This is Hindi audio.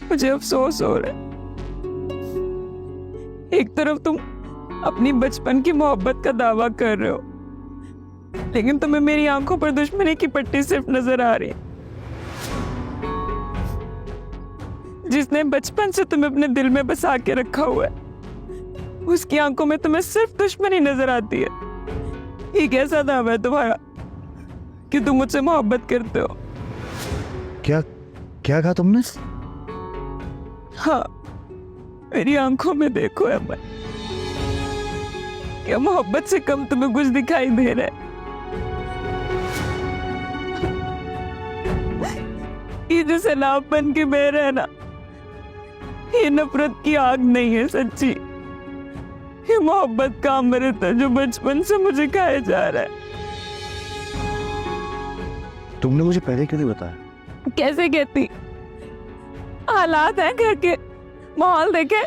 मुझे अफसोस हो रहा है। एक तरफ तुम अपनी बचपन की मोहब्बत का दावा कर रहे हो, लेकिन तुम्हें मेरी आंखों पर दुश्मनी की पट्टी सिर्फ नजर आ रही है। जिसने बचपन से तुम्हें अपने दिल में बसा के रखा हुआ है, उसकी आंखों में तुम्हें सिर्फ दुश्मनी नजर आती है। ये कैसा दावा है तुम्हारा कि तुम मुझसे मोहब्बत करते हो? क्या क्या कहा तुमने? हाँ, मेरी आंखों में देखो अमन, क्या मोहब्बत से कम तुम्हें कुछ दिखाई दे रहा है? ये जो सैलाब बन के बह रहा है ना, ये नफरत की आग नहीं है सच्ची, ये मोहब्बत का अमृत है जो बचपन से मुझे खाया जा रहा है। तुमने मुझे पहले क्यों नहीं बताया? कैसे कहती? हालात हैं घर के, माहौल देखे